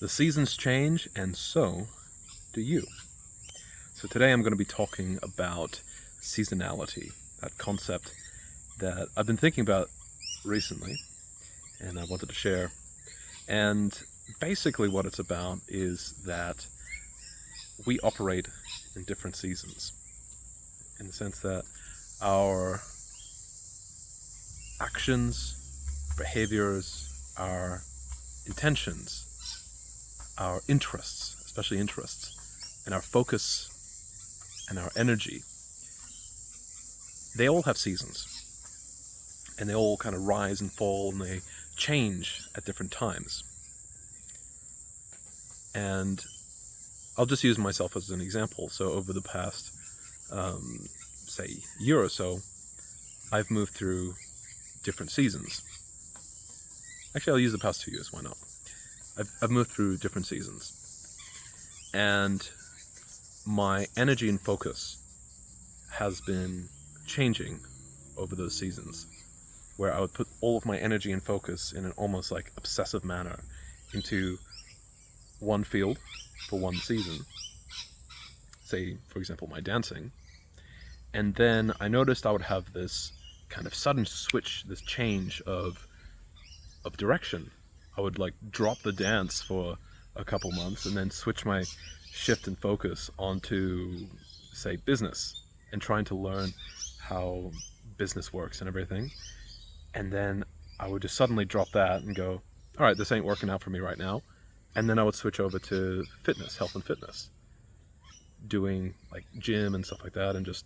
The seasons change, and so do you. So today I'm going to be talking about seasonality, that concept that I've been thinking about recently, and I wanted to share. And basically what it's about is that we operate in different seasons, in the sense that our actions, behaviors, our intentions, our interests, especially interests, and our focus and our energy, they all have seasons. And they all kind of rise and fall, and they change at different times. And I'll just use myself as an example. So over the past, say, year or so, I've moved through different seasons. Actually, I'll use the past 2 years, why not? I've moved through different seasons. And my energy and focus has been changing over those seasons, where I would put all of my energy and focus in an almost like obsessive manner into one field for one season, say, for example, my dancing. And then I noticed I would have this kind of sudden switch, this change of direction. I would like drop the dance for a couple months and then switch my shift and focus onto, say, business, and trying to learn how business works and everything. And then I would just suddenly drop that and go, all right, this ain't working out for me right now. And then I would switch over to fitness, health and fitness, doing like gym and stuff like that, and just,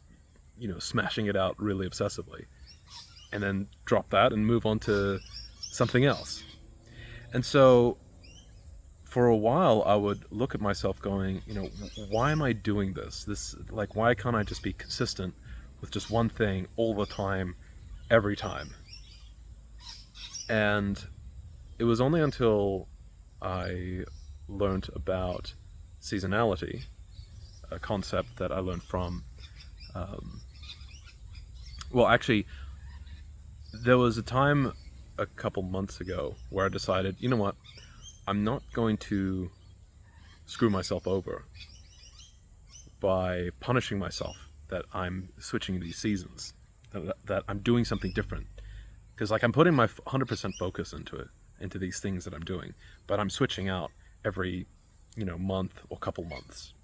smashing it out really obsessively. And then drop that and move on to something else. And so for a while I would look at myself going, why am I doing this? Why can't I just be consistent with just one thing all the time, every time? And it was only until I learned about seasonality, a concept that I learned from, there was a time a couple months ago where I decided, you know what, I'm not going to screw myself over by punishing myself that I'm switching these seasons, that I'm doing something different. Because I'm putting my 100% focus into these things that I'm doing, but I'm switching out every, month or couple months.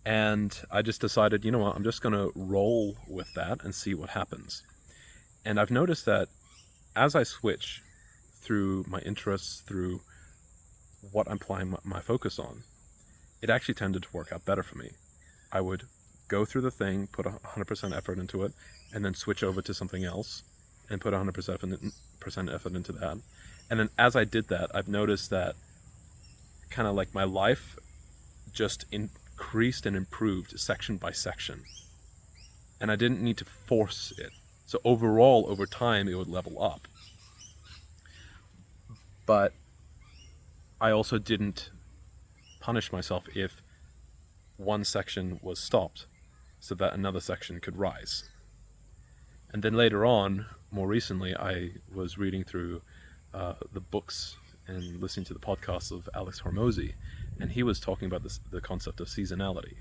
And I just decided, you know what, I'm just going to roll with that and see what happens. And I've noticed that as I switch through my interests, through what I'm applying my focus on, it actually tended to work out better for me. I would go through the thing, put 100% effort into it, and then switch over to something else and put 100% effort into that. And then as I did that, I've noticed that kind of like my life just increased and improved section by section. And I didn't need to force it. So overall, over time, it would level up. But I also didn't punish myself if one section was stopped so that another section could rise. And then later on, more recently, I was reading through the books and listening to the podcasts of Alex Hormozy, and he was talking about the concept of seasonality.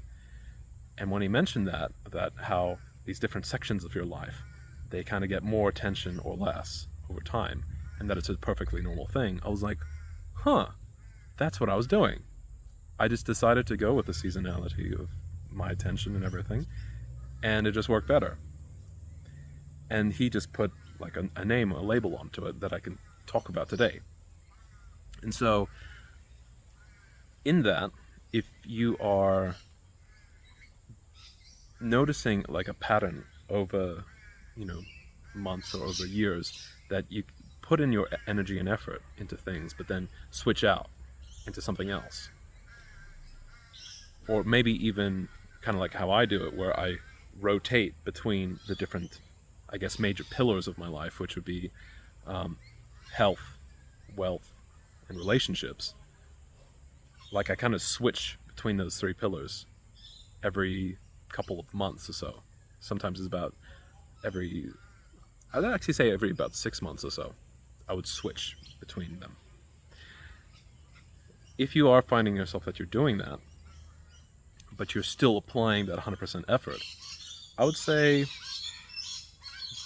And when he mentioned that how these different sections of your life, they kind of get more attention or less over time, and that it's a perfectly normal thing, I was like, that's what I was doing. I just decided to go with the seasonality of my attention and everything, and it just worked better. And he just put like a name, a label onto it that I can talk about today. And so in that, if you are noticing like a pattern over, months or over years, that you put in your energy and effort into things, but then switch out into something else, or maybe even kind of like how I do it, where I rotate between the different, I guess, major pillars of my life, which would be health, wealth, and relationships. Like I kind of switch between those three pillars every couple of months or so. Sometimes it's about I'd actually say every about 6 months or so, I would switch between them. if you are finding yourself that you're doing that, but you're still applying that 100% effort, I would say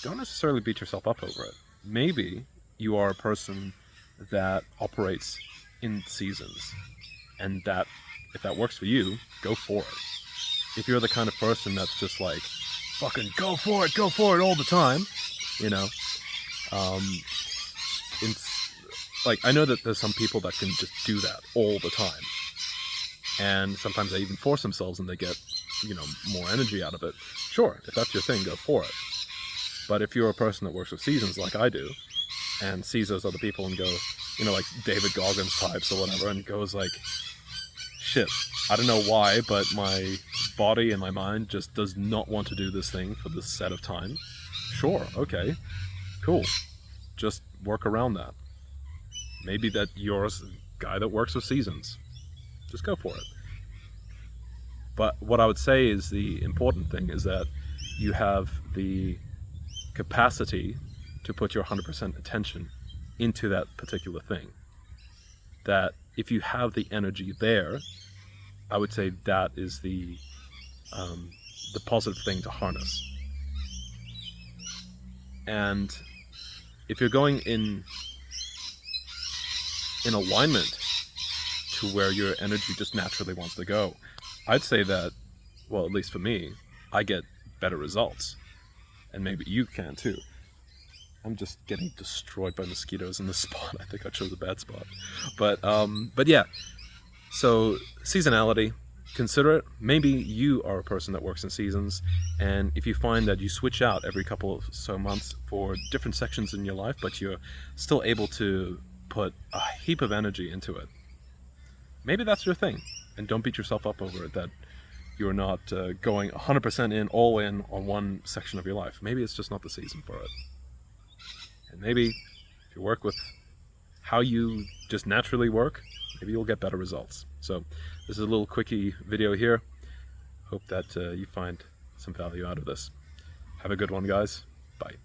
don't necessarily beat yourself up over it. Maybe you are a person that operates in seasons, and that if that works for you, go for it. If you're the kind of person that's just like, fucking go for it all the time, you know, like, I know that there's some people that can just do that all the time, and sometimes they even force themselves and they get, you know, more energy out of it. Sure, if that's your thing, go for it. But if you're a person that works with seasons like I do, and sees those other people and go, you know, like David Goggins types or whatever, and goes like, shit, I don't know why, but my body and my mind just does not want to do this thing for this set of time. Sure, okay, cool. Just work around that. Maybe that you're a guy that works with seasons. Just go for it. But what I would say is the important thing is that you have the capacity to put your 100% attention into that particular thing. That if you have the energy there, I would say that is the positive thing to harness. And if you're going in alignment to where your energy just naturally wants to go, I'd say that, well, at least for me, I get better results. And maybe you can too. I'm just getting destroyed by mosquitoes in this spot. I think I chose a bad spot. But yeah. So seasonality, consider it. Maybe you are a person that works in seasons, and if you find that you switch out every couple of so months for different sections in your life, but you're still able to put a heap of energy into it, maybe that's your thing. And don't beat yourself up over it that you're not going 100% in, all in on one section of your life. Maybe it's just not the season for it. And maybe if you work with how you just naturally work, maybe you'll get better results. So this is a little quickie video here. Hope that you find some value out of this. Have a good one, guys. Bye.